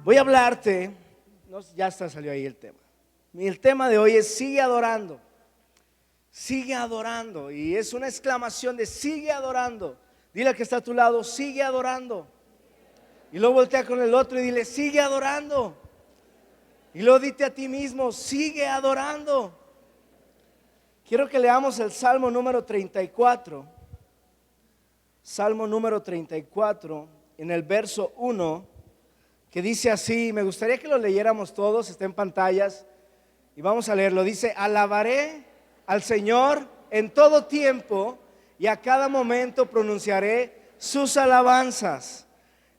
Voy a hablarte, no, ya está, salió ahí el tema. El tema de hoy es sigue adorando. Sigue adorando. Y es una exclamación de sigue adorando. Dile al que está a tu lado, sigue adorando. Y luego voltea con el otro y dile, sigue adorando. Y luego dite a ti mismo, sigue adorando. Quiero que leamos el Salmo número 34. Salmo número 34, en el verso 1, que dice así, me gustaría que lo leyéramos todos, está en pantallas, y vamos a leerlo. Dice, alabaré al Señor en todo tiempo, y a cada momento pronunciaré sus alabanzas.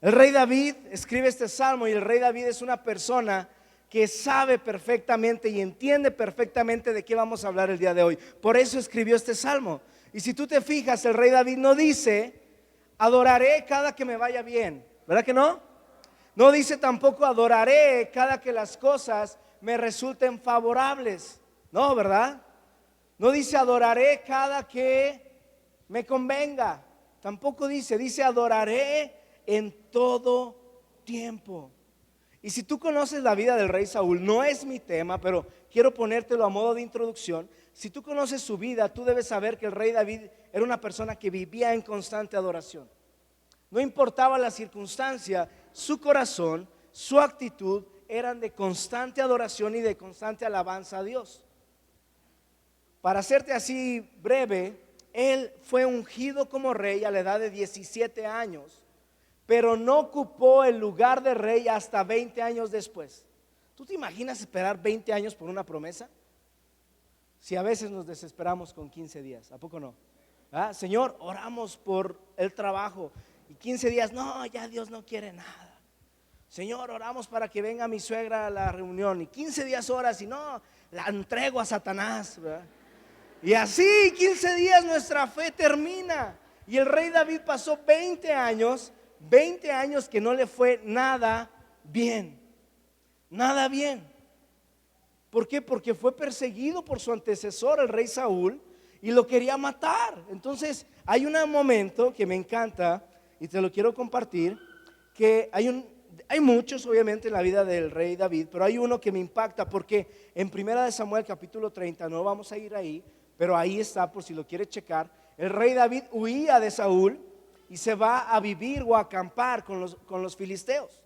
El rey David escribe este salmo, y el rey David es una persona que sabe perfectamente y entiende perfectamente de qué vamos a hablar el día de hoy. Por eso escribió este salmo. Y si tú te fijas, el rey David no dice, adoraré cada que me vaya bien, ¿verdad que no? No dice tampoco, adoraré cada que las cosas me resulten favorables, no, ¿verdad? No dice, adoraré cada que me convenga. Tampoco dice, adoraré en todo tiempo. Y si tú conoces la vida del rey Saúl, no es mi tema, pero quiero ponértelo a modo de introducción. Si tú conoces su vida, tú debes saber que el rey David era una persona que vivía en constante adoración. No importaba la circunstancia, su corazón, su actitud eran de constante adoración y de constante alabanza a Dios. Para hacerte así breve, él fue ungido como rey a la edad de 17 años, pero no ocupó el lugar de rey hasta 20 años después. ¿Tú te imaginas esperar 20 años por una promesa? Si a veces nos desesperamos con 15 días, ¿a poco no? ¿Ah? Señor, oramos por el trabajo y 15 días, no, ya Dios no quiere nada. Señor, oramos para que venga mi suegra a la reunión y 15 días oras y no, la entrego a Satanás, ¿verdad? Y así 15 días nuestra fe termina. Y el rey David pasó 20 años que no le fue nada bien. Nada bien. ¿Por qué? Porque fue perseguido por su antecesor, el rey Saúl, y lo quería matar. Entonces hay un momento que me encanta y te lo quiero compartir, que hay muchos obviamente en la vida del rey David, pero hay uno que me impacta porque en 1 Samuel capítulo 30, no vamos a ir ahí, pero ahí está por si lo quieres checar. El rey David huía de Saúl y se va a vivir o a acampar con los filisteos,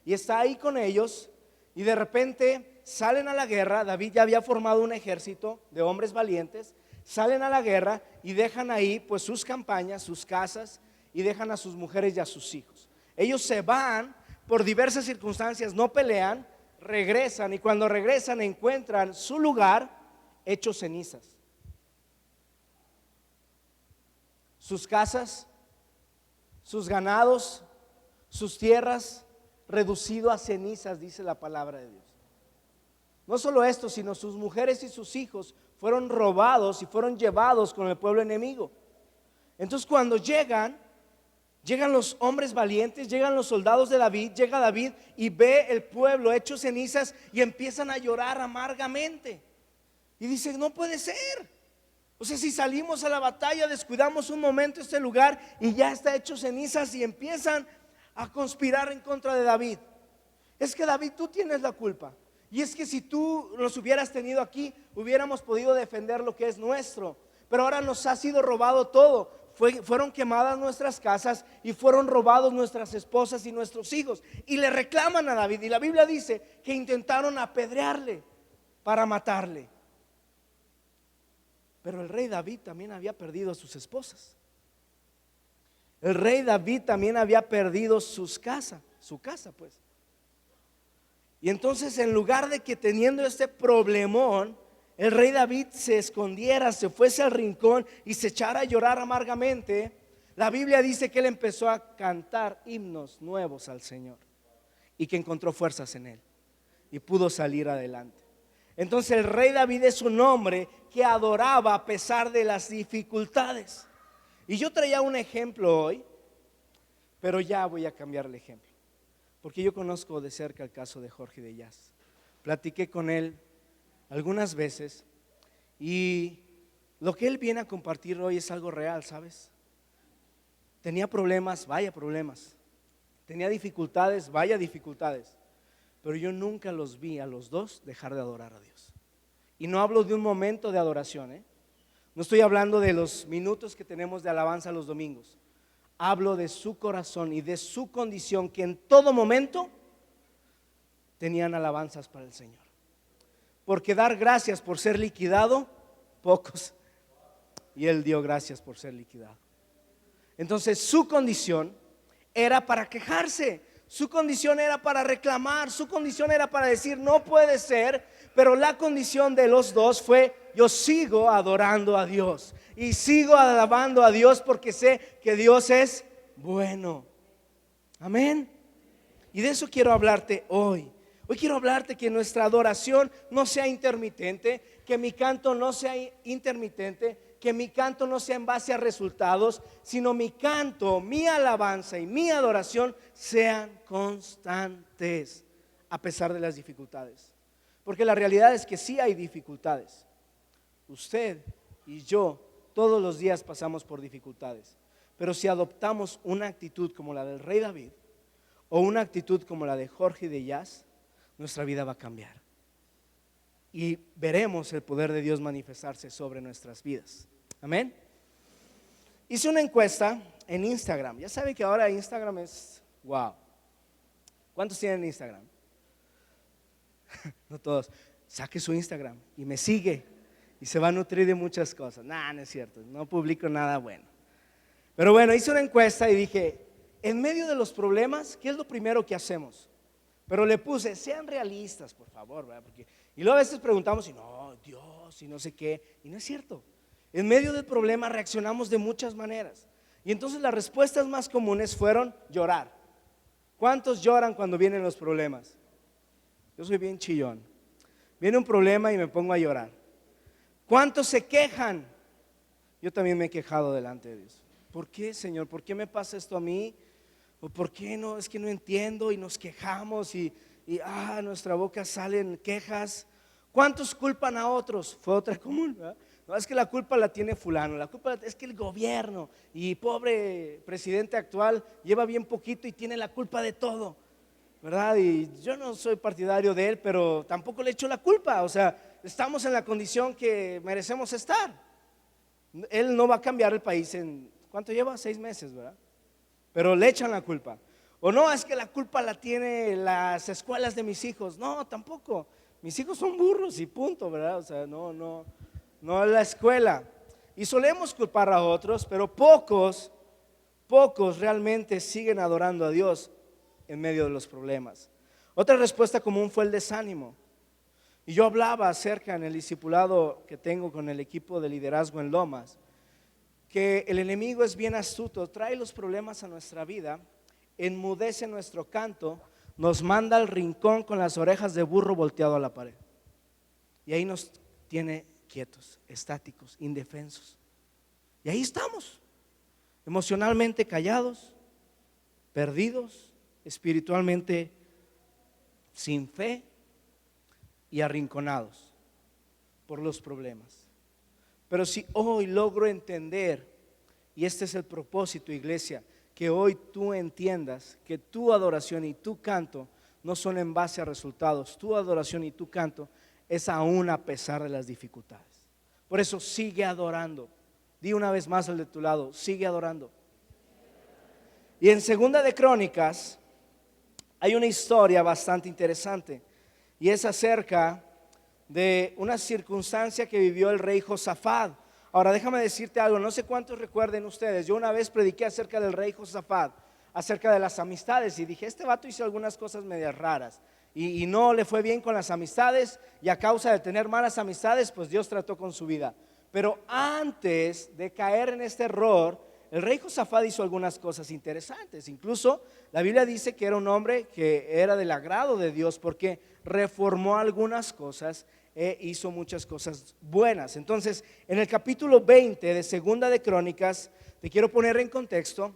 y está ahí con ellos, y de repente salen a la guerra. David ya había formado un ejército de hombres valientes, salen a la guerra y dejan ahí pues sus campañas, sus casas, y dejan a sus mujeres y a sus hijos. Ellos se van por diversas circunstancias, no pelean, regresan, y cuando regresan encuentran su lugar hecho cenizas, sus casas, sus ganados, sus tierras, reducido a cenizas, dice la palabra de Dios. No solo esto, sino sus mujeres y sus hijos fueron robados y fueron llevados con el pueblo enemigo. Entonces cuando llegan los hombres valientes, llegan los soldados de David, llega David y ve el pueblo hecho cenizas y empiezan a llorar amargamente. Y dice, no puede ser. O sea, si salimos a la batalla, descuidamos un momento este lugar y ya está hecho cenizas, y empiezan a conspirar en contra de David. Es que David, tú tienes la culpa. Y es que si tú los hubieras tenido aquí, hubiéramos podido defender lo que es nuestro. Pero ahora nos ha sido robado todo. Fueron quemadas nuestras casas y fueron robados nuestras esposas y nuestros hijos. Y le reclaman a David. Y la Biblia dice que intentaron apedrearle para matarle. Pero el rey David también había perdido a sus esposas. El rey David también había perdido su casa pues. Y entonces, en lugar de que teniendo este problemón, el rey David se escondiera, se fuese al rincón y se echara a llorar amargamente, la Biblia dice que él empezó a cantar himnos nuevos al Señor y que encontró fuerzas en él y pudo salir adelante. Entonces el rey David es un hombre que adoraba a pesar de las dificultades. Y yo traía un ejemplo hoy, pero ya voy a cambiar el ejemplo, porque yo conozco de cerca el caso de Jorge de Jazz. Platiqué con él algunas veces y lo que él viene a compartir hoy es algo real, ¿sabes? Tenía problemas, vaya problemas. Tenía dificultades, vaya dificultades. pero yo nunca los vi a los dos dejar de adorar a Dios. Y no hablo de un momento de adoración, No estoy hablando de los minutos que tenemos de alabanza los domingos. Hablo de su corazón y de su condición, que en todo momento tenían alabanzas para el Señor. Porque dar gracias por ser liquidado, pocos. Y Él dio gracias por ser liquidado. Entonces su condición era para quejarse, su condición era para reclamar, su condición era para decir no puede ser. Pero la condición de los dos fue: yo sigo adorando a Dios y sigo alabando a Dios porque sé que Dios es bueno. Amén. Y de eso quiero hablarte hoy. Hoy quiero hablarte que nuestra adoración no sea intermitente, que mi canto no sea intermitente, que mi canto no sea en base a resultados, sino mi canto, mi alabanza y mi adoración sean constantes a pesar de las dificultades. Porque la realidad es que sí hay dificultades. Usted y yo todos los días pasamos por dificultades. Pero si adoptamos una actitud como la del rey David o una actitud como la de Jorge de Jazz, nuestra vida va a cambiar. Y veremos el poder de Dios manifestarse sobre nuestras vidas. Amén. Hice una encuesta en Instagram. Ya saben que ahora Instagram es wow. ¿Cuántos tienen Instagram? No todos. Saque su Instagram y me sigue y se va a nutrir de muchas cosas. No es cierto, no publico nada bueno. Pero bueno, hice una encuesta y dije: en medio de los problemas, ¿qué es lo primero que hacemos? Pero le puse: sean realistas, por favor, ¿verdad? Y luego a veces preguntamos y no, Dios, y no sé qué. Y no es cierto. En medio del problema reaccionamos de muchas maneras. Y entonces las respuestas más comunes fueron llorar. ¿Cuántos lloran cuando vienen los problemas? Yo soy bien chillón. Viene un problema y me pongo a llorar. ¿Cuántos se quejan? Yo también me he quejado delante de Dios. ¿Por qué, Señor? ¿Por qué me pasa esto a mí? ¿O por qué no? Es que no entiendo, y nos quejamos y nuestra boca salen quejas. ¿Cuántos culpan a otros? Fue otra común, ¿verdad? No, es que la culpa la tiene fulano, la culpa es que el gobierno y pobre presidente actual lleva bien poquito y tiene la culpa de todo, ¿verdad? Y yo no soy partidario de él, pero tampoco le echo la culpa. O sea, estamos en la condición que merecemos estar. Él no va a cambiar el país en, ¿cuánto lleva? 6 meses, ¿verdad? Pero le echan la culpa. O no, es que la culpa la tiene las escuelas de mis hijos. No, tampoco. Mis hijos son burros y punto, ¿verdad? O sea, no es la escuela. Y solemos culpar a otros, pero pocos realmente siguen adorando a Dios en medio de los problemas. Otra respuesta común fue el desánimo. Y yo hablaba acerca en el discipulado que tengo con el equipo de liderazgo en Lomas, que el enemigo es bien astuto, trae los problemas a nuestra vida, enmudece nuestro canto, nos manda al rincón con las orejas de burro volteado a la pared. Y ahí nos tiene quietos, estáticos, indefensos. Y ahí estamos, emocionalmente callados, perdidos, espiritualmente sin fe y arrinconados por los problemas. Pero si hoy logro entender, y este es el propósito, iglesia, que hoy tú entiendas que tu adoración y tu canto no son en base a resultados, tu adoración y tu canto es aún a pesar de las dificultades. Por eso sigue adorando. Di una vez más al de tu lado: sigue adorando. Y en Segunda de Crónicas hay una historia bastante interesante, y es acerca de una circunstancia que vivió el rey Josafat. Ahora déjame decirte algo, no sé cuántos recuerden ustedes, yo una vez prediqué acerca del rey Josafat, acerca de las amistades, y dije: este vato hizo algunas cosas medias raras y no le fue bien con las amistades, y a causa de tener malas amistades, pues Dios trató con su vida. Pero antes de caer en este error, el rey Josafat hizo algunas cosas interesantes. Incluso la Biblia dice que era un hombre que era del agrado de Dios, porque reformó algunas cosas e hizo muchas cosas buenas. Entonces, en el capítulo 20 de Segunda de Crónicas, te quiero poner en contexto,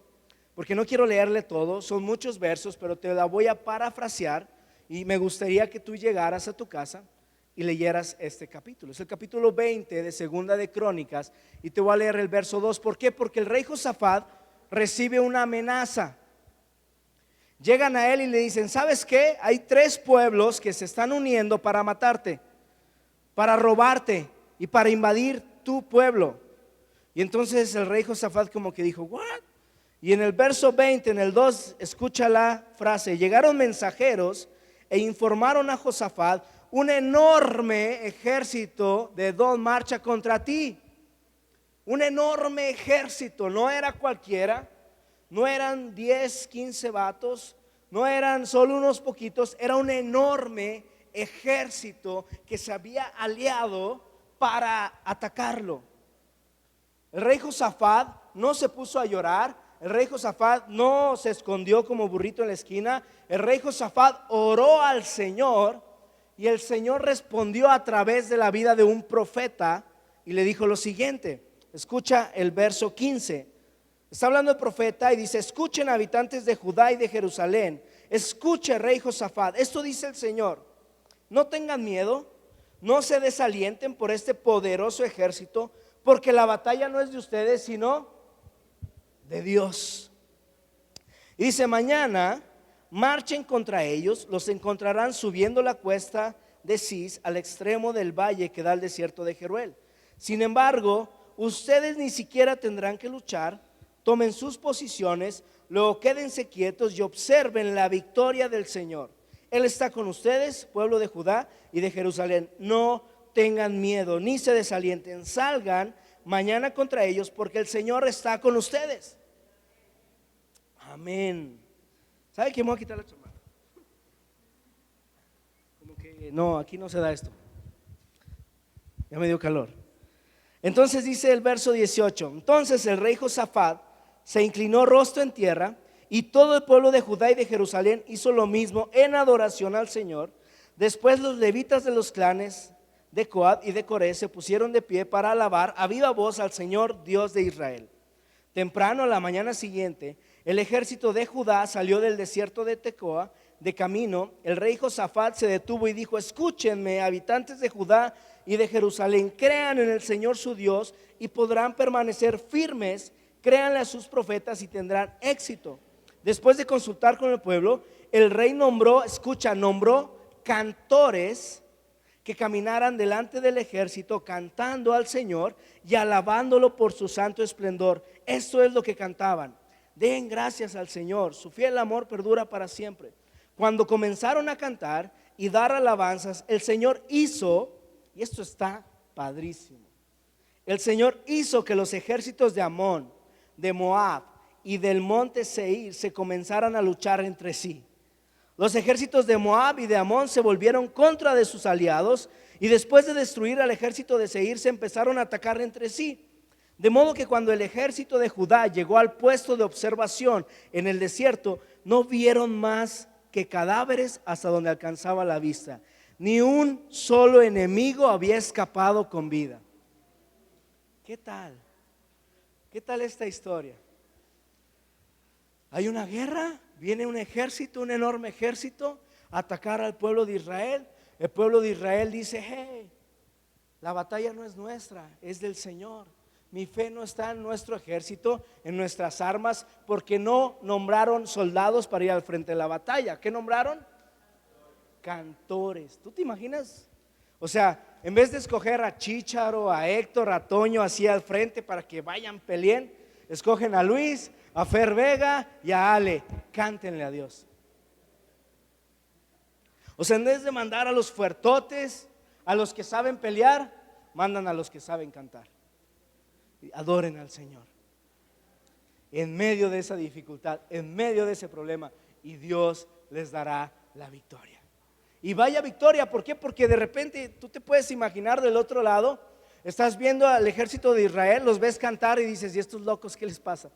porque no quiero leerle todo, son muchos versos, pero te la voy a parafrasear, y me gustaría que tú llegaras a tu casa y leyeras este capítulo. Es el capítulo 20 de Segunda de Crónicas, y te voy a leer el verso 2. ¿Por qué? Porque el rey Josafat recibe una amenaza. Llegan a él y le dicen: ¿sabes qué? Hay 3 pueblos que se están uniendo para matarte, para robarte y para invadir tu pueblo. Y entonces el rey Josafat como que dijo: ¿what? Y en el verso 20, en el 2, escucha la frase: llegaron mensajeros e informaron a Josafat: un enorme ejército de Edom marcha contra ti. Un enorme ejército, no era cualquiera, no eran 10, 15 vatos, no eran solo unos poquitos, era un enorme ejército que se había aliado para atacarlo. El rey Josafat no se puso a llorar, el rey Josafat no se escondió como burrito en la esquina. El rey Josafat oró al Señor y el Señor respondió a través de la vida de un profeta y le dijo lo siguiente. Escucha el verso 15. Está hablando el profeta y dice: escuchen, habitantes de Judá y de Jerusalén, escuche, rey Josafat, esto dice el Señor: no tengan miedo, no se desalienten por este poderoso ejército, porque la batalla no es de ustedes, sino de Dios. Y dice: mañana marchen contra ellos, los encontrarán subiendo la cuesta de Cis al extremo del valle que da al desierto de Jeruel. Sin embargo, ustedes ni siquiera tendrán que luchar. Tomen sus posiciones, luego quédense quietos y observen la victoria del Señor. Él está con ustedes, pueblo de Judá y de Jerusalén. No tengan miedo, ni se desalienten. Salgan mañana contra ellos, porque el Señor está con ustedes. Amén. ¿Sabe qué? Me voy a quitar la chamarra. Como que no, aquí no se da esto. Ya me dio calor. Entonces dice el verso 18: entonces el rey Josafat se inclinó rostro en tierra, y todo el pueblo de Judá y de Jerusalén hizo lo mismo en adoración al Señor. Después los levitas de los clanes de Coat y de Coré se pusieron de pie para alabar a viva voz al Señor Dios de Israel. Temprano a la mañana siguiente, el ejército de Judá salió del desierto de Tecoa. De camino, el rey Josafat se detuvo y dijo: escúchenme, habitantes de Judá y de Jerusalén, crean en el Señor su Dios y podrán permanecer firmes. Créanle a sus profetas y tendrán éxito. Después de consultar con el pueblo, el rey nombró cantores que caminaran delante del ejército, cantando al Señor y alabándolo por su santo esplendor. Esto es lo que cantaban: den gracias al Señor, su fiel amor perdura para siempre. Cuando comenzaron a cantar y dar alabanzas, el Señor hizo, y esto está padrísimo, el Señor hizo que los ejércitos de Amón, de Moab y del monte Seir se comenzaran a luchar entre sí. Los ejércitos de Moab y de Amón se volvieron contra de sus aliados, y después de destruir al ejército de Seir se empezaron a atacar entre sí. De modo que cuando el ejército de Judá llegó al puesto de observación en el desierto, no vieron más que cadáveres hasta donde alcanzaba la vista. Ni un solo enemigo había escapado con vida. ¿Qué tal? ¿Qué tal esta historia? Hay una guerra, viene un ejército, un enorme ejército, a atacar al pueblo de Israel. El pueblo de Israel dice: hey, la batalla no es nuestra, es del Señor. Mi fe no está en nuestro ejército, en nuestras armas, porque no nombraron soldados para ir al frente de la batalla. ¿Qué nombraron? Cantores. ¿Tú te imaginas? O sea, en vez de escoger a Chícharo, a Héctor, a Toño así al frente para que vayan peleen, escogen a Luis, a Fer Vega y a Ale. Cántenle a Dios. O sea, en vez de mandar a los fuertotes, a los que saben pelear, mandan a los que saben cantar. Adoren al Señor en medio de esa dificultad, en medio de ese problema, y Dios les dará la victoria. Y vaya victoria, ¿por qué? Porque de repente tú te puedes imaginar del otro lado, estás viendo al ejército de Israel, los ves cantar y dices: ¿y estos locos qué les pasa?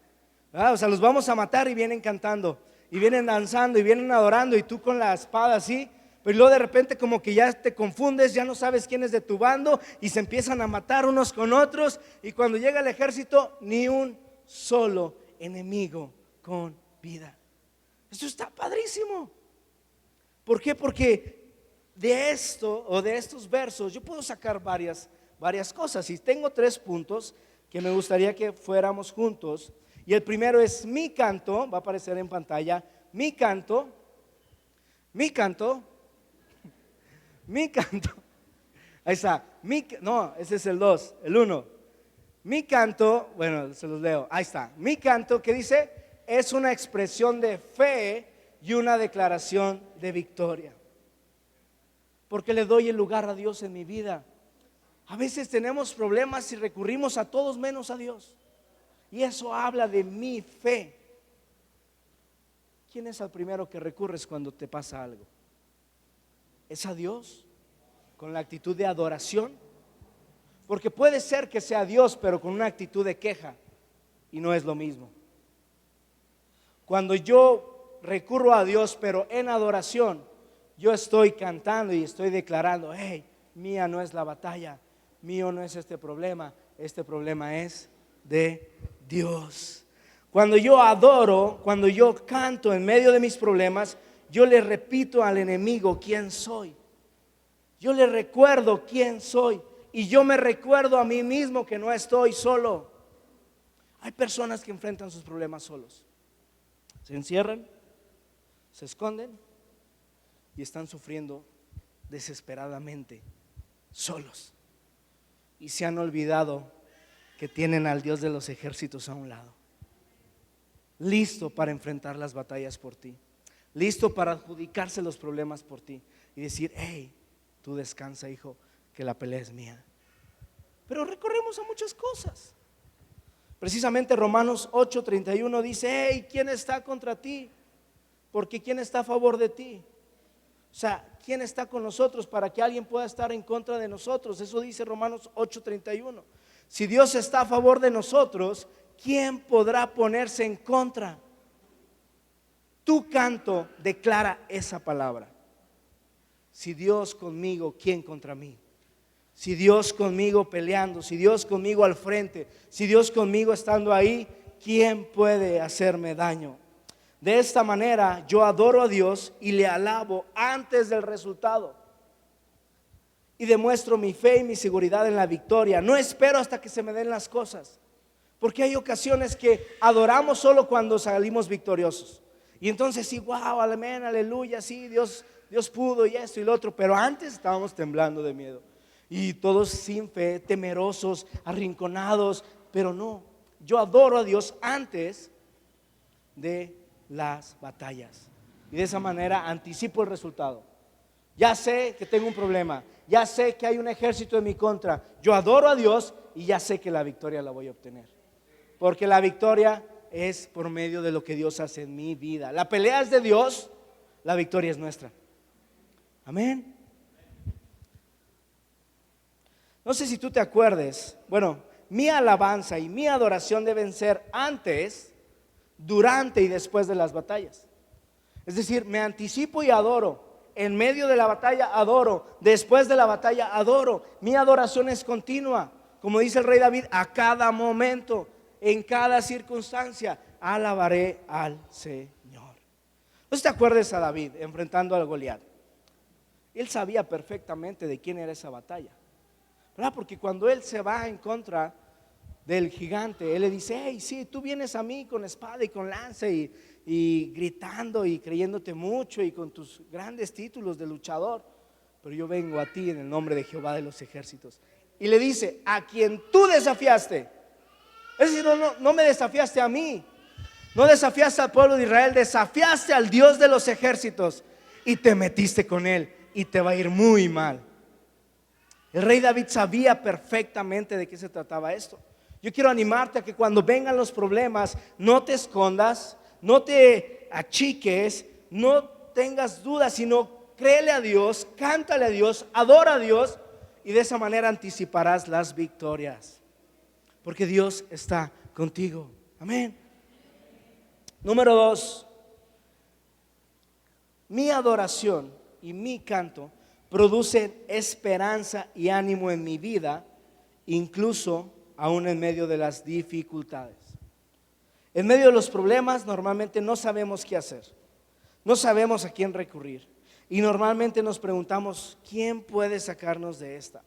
O sea, los vamos a matar, y vienen cantando, y vienen danzando, y vienen adorando, y tú con la espada así. Pero luego de repente como que ya te confundes, ya no sabes quién es de tu bando, y se empiezan a matar unos con otros, y cuando llega el ejército, ni un solo enemigo con vida. Esto está padrísimo. ¿Por qué? Porque de esto o de estos versos yo puedo sacar varias cosas, y tengo 3 puntos que me gustaría que fuéramos juntos. Y el primero es: mi canto, va a aparecer en pantalla, mi canto, mi canto, mi canto. Ahí está, no, ese es el 2, el 1. Mi canto, bueno, se los leo, ahí está. Mi canto, ¿qué dice? Es una expresión de fe y una declaración de victoria. Porque le doy el lugar a Dios en mi vida. A veces tenemos problemas y recurrimos a todos menos a Dios. Y eso habla de mi fe. ¿Quién es el primero que recurres cuando te pasa algo? ¿Es a Dios? Con la actitud de adoración. Porque puede ser que sea Dios, pero con una actitud de queja, y no es lo mismo. Cuando yo recurro a Dios, pero en adoración, yo estoy cantando y estoy declarando: hey, mía no es la batalla, mío no es este problema es de Dios. Cuando yo adoro, cuando yo canto en medio de mis problemas, yo le repito al enemigo quién soy. Yo le recuerdo quién soy. Y yo me recuerdo a mí mismo que no estoy solo. Hay personas que enfrentan sus problemas solos. Se encierran, se esconden y están sufriendo desesperadamente, solos. Y se han olvidado que tienen al Dios de los ejércitos a un lado, listo para enfrentar las batallas por ti, listo para adjudicarse los problemas por ti y decir: hey, tú descansa, hijo, que la pelea es mía. Pero recorremos a muchas cosas. Precisamente Romanos 8:31 dice: hey, ¿quién está contra ti? Porque ¿quién está a favor de ti? O sea, ¿quién está con nosotros para que alguien pueda estar en contra de nosotros? Eso dice Romanos 8:31. Si Dios está a favor de nosotros, ¿quién podrá ponerse en contra? Tu canto declara esa palabra. Si Dios conmigo, ¿quién contra mí? Si Dios conmigo peleando, si Dios conmigo al frente, si Dios conmigo estando ahí, ¿quién puede hacerme daño? De esta manera yo adoro a Dios y le alabo antes del resultado. Y demuestro mi fe y mi seguridad en la victoria. No espero hasta que se me den las cosas. Porque hay ocasiones que adoramos solo cuando salimos victoriosos. Y entonces sí, wow, amén, aleluya, sí, Dios pudo y esto y lo otro. Pero antes estábamos temblando de miedo. Y todos sin fe, temerosos, arrinconados. Pero no, yo adoro a Dios antes de las batallas. Y de esa manera anticipo el resultado. Ya sé que tengo un problema, ya sé que hay un ejército en mi contra. Yo adoro a Dios y ya sé que la victoria la voy a obtener. Porque la victoria es por medio de lo que Dios hace en mi vida. La pelea es de Dios, la victoria es nuestra. Amén. No sé si tú te acuerdes. Bueno, mi alabanza y mi adoración deben ser antes, durante y después de las batallas. Es decir, me anticipo y adoro. En medio de la batalla adoro. Después de la batalla adoro. Mi adoración es continua. Como dice el rey David, a cada momento, en cada circunstancia, alabaré al Señor. ¿No te acuerdas a David enfrentando al Goliat? Él sabía perfectamente de quién era esa batalla, ¿verdad? Porque cuando él se va en contra del gigante, él le dice: hey, sí, tú vienes a mí con espada y con lanza y gritando y creyéndote mucho y con tus grandes títulos de luchador, pero yo vengo a ti en el nombre de Jehová de los ejércitos. Y le dice: a quien tú desafiaste. Es decir, no me desafiaste a mí, no desafiaste al pueblo de Israel, desafiaste al Dios de los ejércitos y te metiste con él y te va a ir muy mal. El rey David sabía perfectamente de qué se trataba esto. Yo quiero animarte a que cuando vengan los problemas no te escondas, no te achiques, no tengas dudas, sino créele a Dios, cántale a Dios, adora a Dios, y de esa manera anticiparás las victorias, porque Dios está contigo. Amén. Número 2, mi adoración y mi canto producen esperanza y ánimo en mi vida, incluso aún en medio de las dificultades. En medio de los problemas normalmente no sabemos qué hacer, no sabemos a quién recurrir y normalmente nos preguntamos: ¿quién puede sacarnos de esta?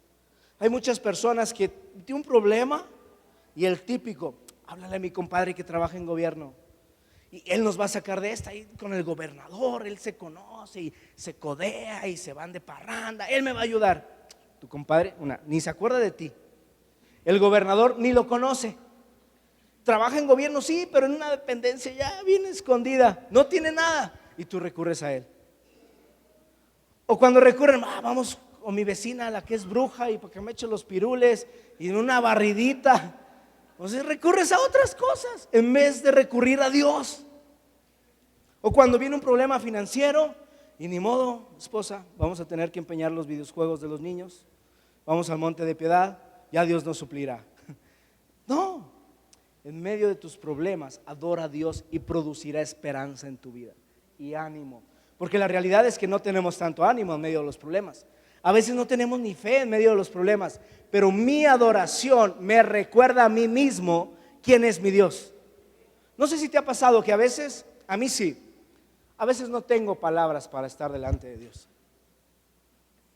Hay muchas personas que tienen un problema y el típico: háblale a mi compadre que trabaja en gobierno. y Él nos va a sacar de esta. Y con el gobernador, Él se conoce y se codea y se van de parranda, Él me va a ayudar. Tu compadre, ni se acuerda de ti. El gobernador ni lo conoce. Trabaja en gobierno, sí, pero en una dependencia ya bien escondida, no tiene nada, y tú recurres a él. O cuando recurren, vamos con mi vecina, la que es bruja, y para que me eche los pirules y una barridita. Entonces recurres a otras cosas en vez de recurrir a Dios. O cuando viene un problema financiero y ni modo, esposa, vamos a tener que empeñar los videojuegos de los niños, vamos al monte de piedad, ya Dios nos suplirá. No, en medio de tus problemas adora a Dios y producirá esperanza en tu vida y ánimo. Porque la realidad es que no tenemos tanto ánimo en medio de los problemas. A veces no tenemos ni fe en medio de los problemas, pero mi adoración me recuerda a mí mismo quién es mi Dios. No sé si te ha pasado que a veces, a mí sí, a veces no tengo palabras para estar delante de Dios.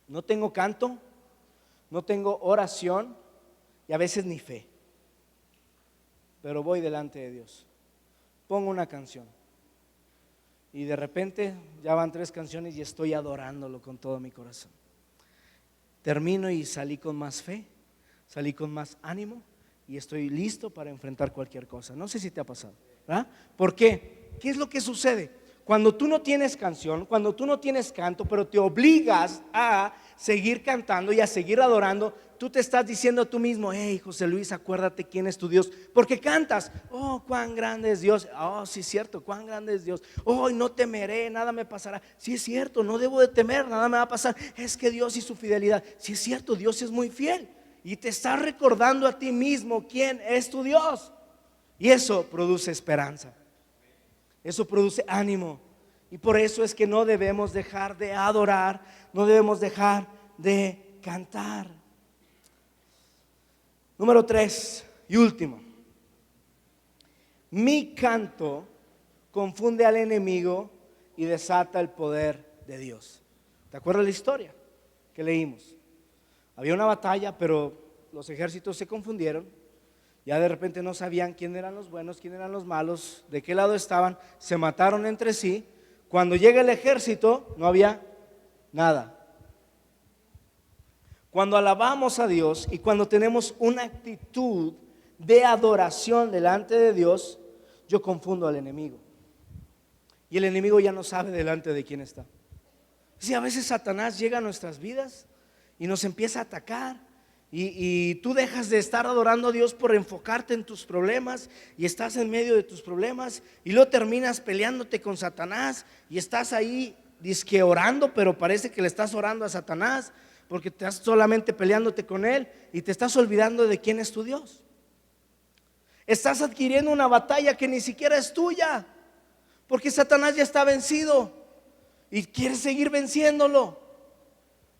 No tengo canto, no tengo oración y a veces ni fe. Pero voy delante de Dios, pongo una canción y de repente ya van 3 canciones y estoy adorándolo con todo mi corazón. Termino y salí con más fe, salí con más ánimo y estoy listo para enfrentar cualquier cosa. No sé si te ha pasado, ¿verdad? ¿Por qué? ¿Qué es lo que sucede? Cuando tú no tienes canción, cuando tú no tienes canto, pero te obligas a seguir cantando y a seguir adorando, tú te estás diciendo a tú mismo: hey, José Luis, acuérdate quién es tu Dios, porque cantas: oh, cuán grande es Dios. Oh, sí es cierto, cuán grande es Dios. Oh, no temeré, nada me pasará. Sí es cierto, no debo de temer, nada me va a pasar. Es que Dios y su fidelidad. Sí es cierto, Dios es muy fiel. Y te estás recordando a ti mismo quién es tu Dios. Y eso produce esperanza. Eso produce ánimo. Y por eso es que no debemos dejar de adorar, no debemos dejar de cantar. Número 3 y último. Mi canto confunde al enemigo y desata el poder de Dios. ¿Te acuerdas la historia que leímos? Había una batalla, pero los ejércitos se confundieron. Ya de repente no sabían quién eran los buenos, quién eran los malos, de qué lado estaban. Se mataron entre sí. Cuando llega el ejército no había nada. Cuando alabamos a Dios y cuando tenemos una actitud de adoración delante de Dios, yo confundo al enemigo. Y el enemigo ya no sabe delante de quién está. Si a veces Satanás llega a nuestras vidas y nos empieza a atacar. Y tú dejas de estar adorando a Dios por enfocarte en tus problemas y estás en medio de tus problemas y luego terminas peleándote con Satanás y estás ahí dizque orando, pero parece que le estás orando a Satanás porque estás solamente peleándote con él y te estás olvidando de quién es tu Dios. Estás adquiriendo una batalla que ni siquiera es tuya porque Satanás ya está vencido y quieres seguir venciéndolo.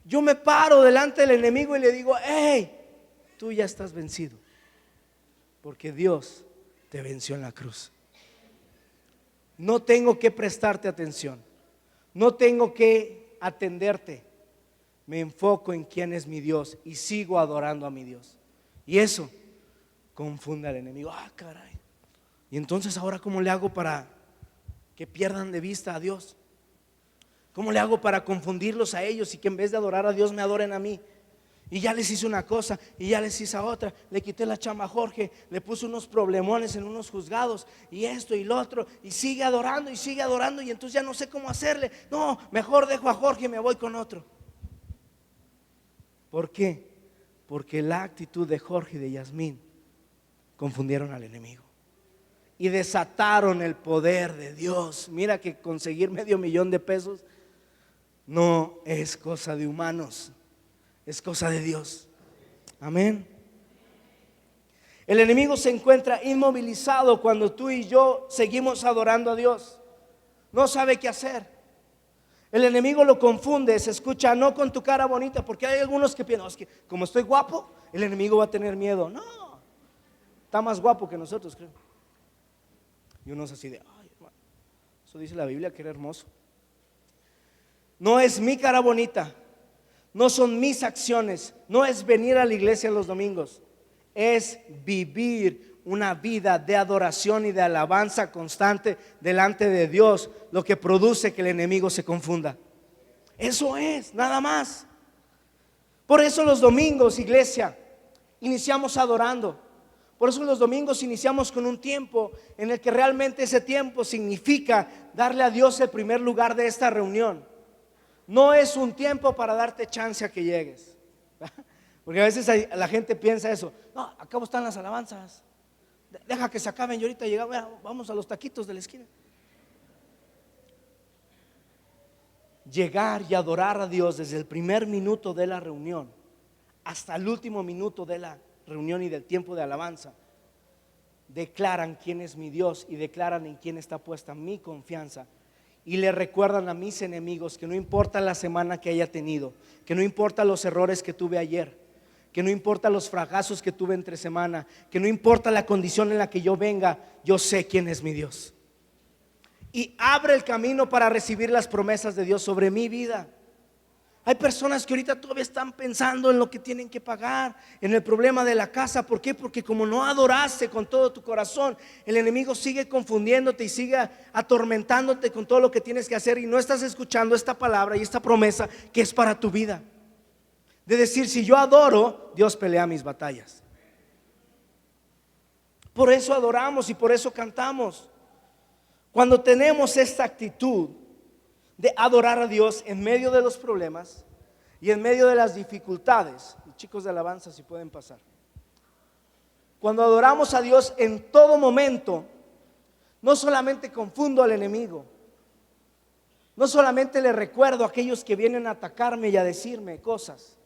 Yo me paro delante del enemigo y le digo: hey, tú ya estás vencido, porque Dios te venció en la cruz. No tengo que prestarte atención, no tengo que atenderte. Me enfoco en quién es mi Dios y sigo adorando a mi Dios. Y eso confunde al enemigo. Caray. Y entonces ahora, ¿cómo le hago para que pierdan de vista a Dios? ¿Cómo le hago para confundirlos a ellos y que en vez de adorar a Dios me adoren a mí? Y ya les hice una cosa y ya les hice otra. Le quité la chamba a Jorge, le puse unos problemones en unos juzgados y esto y lo otro, y sigue adorando y entonces ya no sé cómo hacerle. No, mejor dejo a Jorge y me voy con otro. ¿Por qué? Porque la actitud de Jorge y de Yasmín confundieron al enemigo y desataron el poder de Dios. Mira que conseguir $500,000 no es cosa de humanos, es cosa de Dios. Amén. El enemigo se encuentra inmovilizado cuando tú y yo seguimos adorando a Dios. No sabe qué hacer. El enemigo lo confunde, se escucha: no con tu cara bonita, porque hay algunos que piensan: es que como estoy guapo, el enemigo va a tener miedo. No, está más guapo que nosotros, creo. Y uno es así de: ay, hermano, eso dice la Biblia que era hermoso. No es mi cara bonita, no son mis acciones, no es venir a la iglesia los domingos, es vivir una vida de adoración y de alabanza constante delante de Dios lo que produce que el enemigo se confunda. Eso es, nada más. Por eso los domingos, iglesia, iniciamos adorando. Por eso los domingos iniciamos con un tiempo en el que realmente ese tiempo significa darle a Dios el primer lugar de esta reunión. No es un tiempo para darte chance a que llegues. Porque a veces la gente piensa eso. No, acabo están las alabanzas. Deja que se acaben y ahorita llegamos. Vamos a los taquitos de la esquina. Llegar y adorar a Dios desde el primer minuto de la reunión hasta el último minuto de la reunión y del tiempo de alabanza, declaran quién es mi Dios y declaran en quién está puesta mi confianza. Y le recuerdan a mis enemigos que no importa la semana que haya tenido, que no importa los errores que tuve ayer, que no importa los fracasos que tuve entre semana, que no importa la condición en la que yo venga, yo sé quién es mi Dios. Y abre el camino para recibir las promesas de Dios sobre mi vida. Hay personas que ahorita todavía están pensando en lo que tienen que pagar, en el problema de la casa. ¿Por qué? Porque como no adoraste con todo tu corazón, el enemigo sigue confundiéndote y sigue atormentándote con todo lo que tienes que hacer, y no estás escuchando esta palabra y esta promesa que es para tu vida. De decir, si yo adoro, Dios pelea mis batallas. Por eso adoramos y por eso cantamos. Cuando tenemos esta actitud de adorar a Dios en medio de los problemas y en medio de las dificultades, y chicos de alabanza si pueden pasar, cuando adoramos a Dios en todo momento, no solamente confundo al enemigo, no solamente le recuerdo a aquellos que vienen a atacarme y a decirme cosas,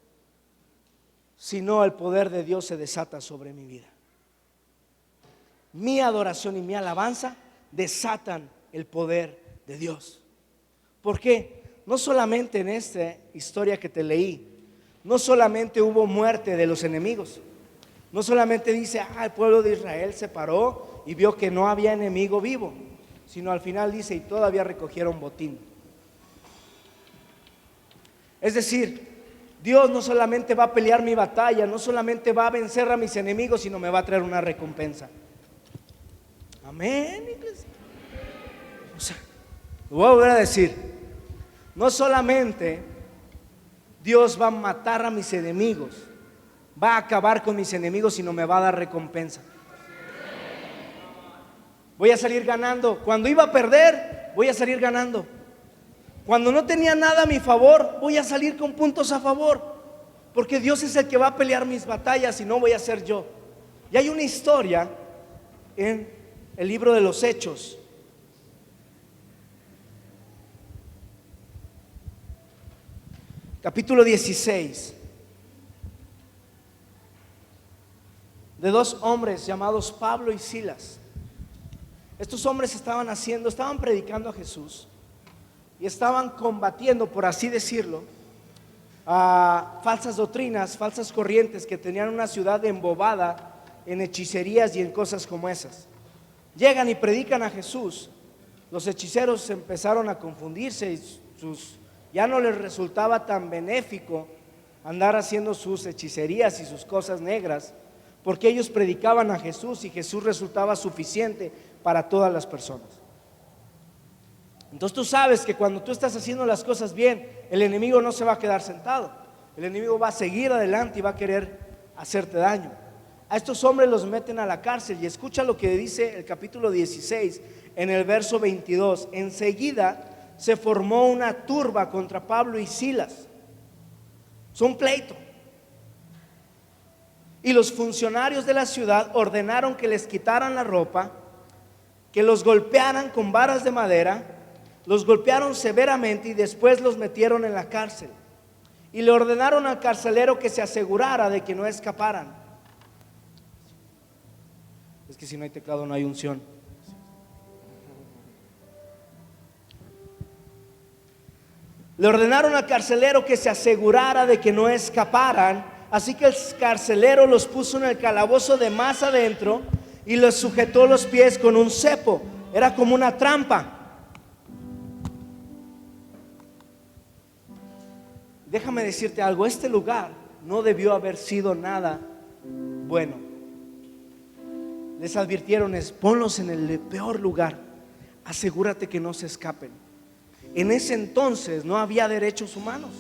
sino el poder de Dios se desata sobre mi vida. Mi adoración y mi alabanza desatan el poder de Dios. ¿Por qué? No solamente en esta historia que te leí, no solamente hubo muerte de los enemigos, no solamente dice, el pueblo de Israel se paró y vio que no había enemigo vivo, sino al final dice, y todavía recogieron botín. Es decir, Dios no solamente va a pelear mi batalla, no solamente va a vencer a mis enemigos, sino me va a traer una recompensa. Amén, iglesia. O sea, lo voy a volver a decir. No solamente Dios va a matar a mis enemigos, va a acabar con mis enemigos, sino me va a dar recompensa. Voy a salir ganando. Cuando iba a perder, voy a salir ganando. Cuando no tenía nada a mi favor, voy a salir con puntos a favor, porque Dios es el que va a pelear mis batallas y no voy a ser yo. Y hay una historia en el libro de los Hechos, capítulo 16, de dos hombres llamados Pablo y Silas. Estos hombres estaban predicando a Jesús y estaban combatiendo, por así decirlo, a falsas doctrinas, falsas corrientes que tenían una ciudad embobada en hechicerías y en cosas como esas. Llegan y predican a Jesús. Los hechiceros empezaron a confundirse y ya no les resultaba tan benéfico andar haciendo sus hechicerías y sus cosas negras, porque ellos predicaban a Jesús y Jesús resultaba suficiente para todas las personas. Entonces tú sabes que cuando tú estás haciendo las cosas bien, el enemigo no se va a quedar sentado. El enemigo va a seguir adelante y va a querer hacerte daño. A estos hombres los meten a la cárcel y escucha lo que dice el capítulo 16 en el verso 22. Enseguida se formó una turba contra Pablo y Silas. Es un pleito. Y los funcionarios de la ciudad ordenaron que les quitaran la ropa, que los golpearan con varas de madera, los golpearon severamente y después los metieron en la cárcel. Y le ordenaron al carcelero que se asegurara de que no escaparan. Es que si no hay teclado no hay unción. Le ordenaron al carcelero que se asegurara de que no escaparan. Así que el carcelero los puso en el calabozo de más adentro y los sujetó los pies con un cepo. Era como una trampa. Déjame decirte algo, este lugar no debió haber sido nada bueno. les advirtieron es: ponlos en el peor lugar, asegúrate que no se escapen. En ese entonces no había derechos humanos,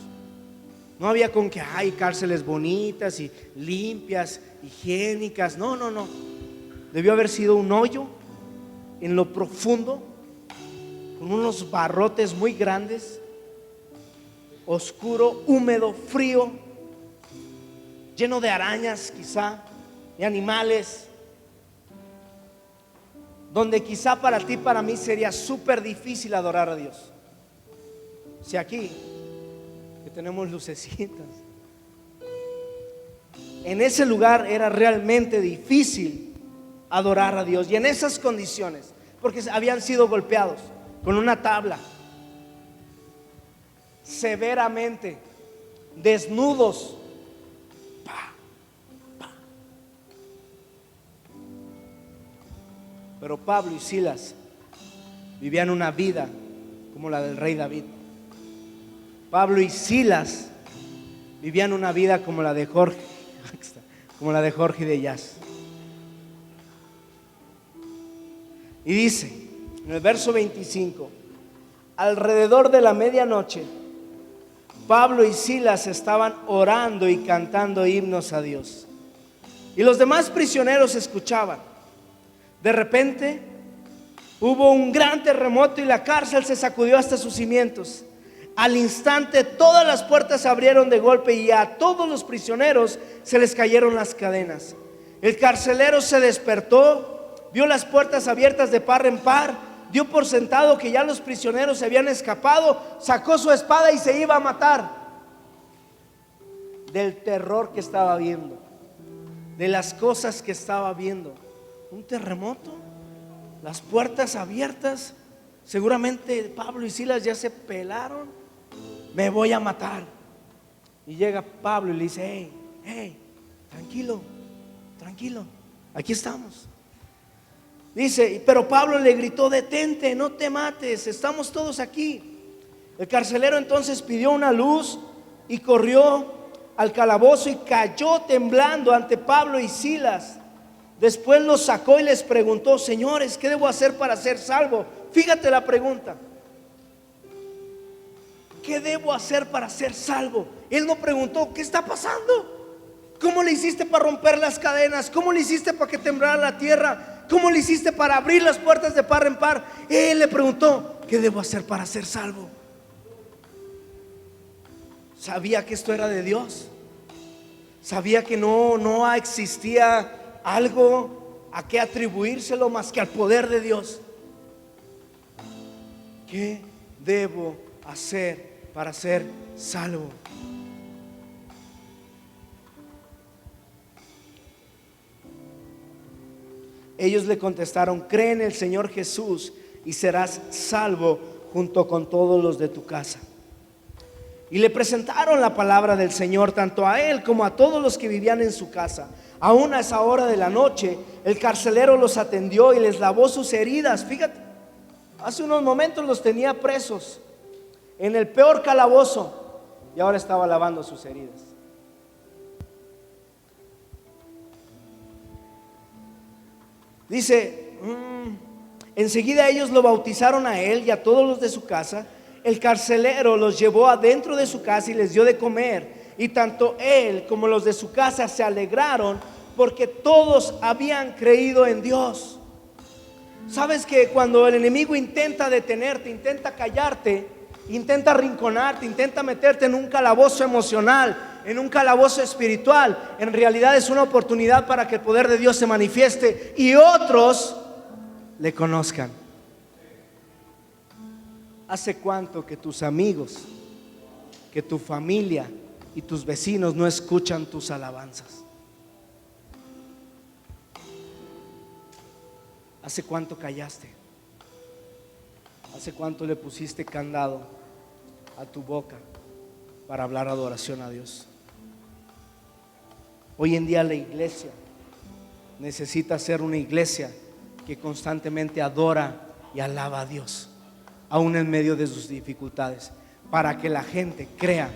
no había con que hay cárceles bonitas y limpias, higiénicas. No. Debió haber sido un hoyo en lo profundo, con unos barrotes muy grandes, oscuro, húmedo, frío, lleno de arañas quizá, de animales, donde quizá para ti, para mí sería súper difícil adorar a Dios. Si aquí, que tenemos lucecitas, en ese lugar era realmente difícil adorar a Dios, y en esas condiciones, porque habían sido golpeados con una tabla, severamente, desnudos. Pero Pablo y Silas vivían una vida como la del rey David. Pablo y Silas vivían una vida como la de Jorge, de Jazz. Y dice en el verso 25: alrededor de la medianoche, Pablo y Silas estaban orando y cantando himnos a Dios, y los demás prisioneros escuchaban. De repente hubo un gran terremoto y la cárcel se sacudió hasta sus cimientos. Al instante todas las puertas se abrieron de golpe y a todos los prisioneros se les cayeron las cadenas. El carcelero se despertó, vio las puertas abiertas de par en par, dio por sentado que ya los prisioneros se habían escapado, sacó su espada y se iba a matar. Del terror que estaba viendo, de las cosas que estaba viendo. Un terremoto, las puertas abiertas. Seguramente Pablo y Silas ya se pelaron. Me voy a matar. Y llega Pablo y le dice: hey, tranquilo, aquí estamos. Dice, pero Pablo le gritó: detente, no te mates, estamos todos aquí. El carcelero entonces pidió una luz y corrió al calabozo y cayó temblando ante Pablo y Silas. Después los sacó y les preguntó: señores, ¿qué debo hacer para ser salvo? Fíjate la pregunta: ¿qué debo hacer para ser salvo? Él no preguntó: ¿qué está pasando? ¿Cómo le hiciste para romper las cadenas? ¿Cómo le hiciste para que temblara la tierra? ¿Cómo le hiciste para abrir las puertas de par en par? Él le preguntó: ¿qué debo hacer para ser salvo? Sabía que esto era de Dios. Sabía que no existía algo a qué atribuírselo más que al poder de Dios. ¿Qué debo hacer para ser salvo? Ellos le contestaron: cree en el Señor Jesús y serás salvo junto con todos los de tu casa. Y le presentaron la palabra del Señor tanto a él como a todos los que vivían en su casa. Aún a esa hora de la noche, el carcelero los atendió y les lavó sus heridas. Fíjate, hace unos momentos los tenía presos en el peor calabozo y ahora estaba lavando sus heridas. Dice, enseguida ellos lo bautizaron a él y a todos los de su casa. El carcelero los llevó adentro de su casa y les dio de comer. Y tanto él como los de su casa se alegraron porque todos habían creído en Dios. Sabes que cuando el enemigo intenta detenerte, intenta callarte, intenta arrinconarte, intenta meterte en un calabozo emocional, en un calabozo espiritual, en realidad es una oportunidad para que el poder de Dios se manifieste y otros le conozcan. ¿Hace cuánto que tus amigos, que tu familia y tus vecinos no escuchan tus alabanzas? ¿Hace cuánto callaste? ¿Hace cuánto le pusiste candado a tu boca para hablar adoración a Dios? Hoy en día la iglesia necesita ser una iglesia que constantemente adora y alaba a Dios, aún en medio de sus dificultades, para que la gente crea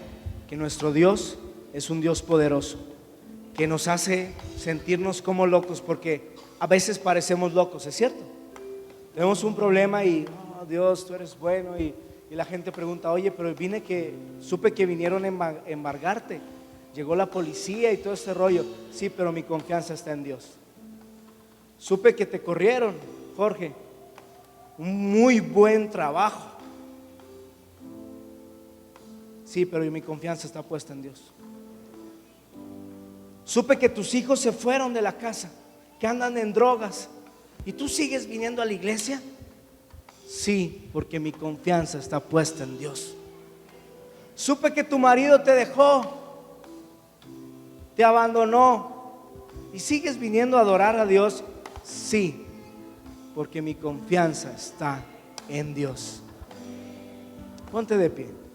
que nuestro Dios es un Dios poderoso, que nos hace sentirnos como locos porque A veces parecemos locos, ¿es cierto? Tenemos un problema y, oh, Dios, tú eres bueno, y la gente pregunta, oye, pero supe que vinieron a embargarte, llegó la policía y todo ese rollo. Sí, pero mi confianza está en Dios. Supe que te corrieron, Jorge, un muy buen trabajo. Sí, pero mi confianza está puesta en Dios. Supe que tus hijos se fueron de la casa, que andan en drogas, y tú sigues viniendo a la iglesia. Sí, porque mi confianza está puesta en Dios. Supe que tu marido te dejó, te abandonó, y sigues viniendo a adorar a Dios. Sí, porque mi confianza está en Dios. Ponte de pie.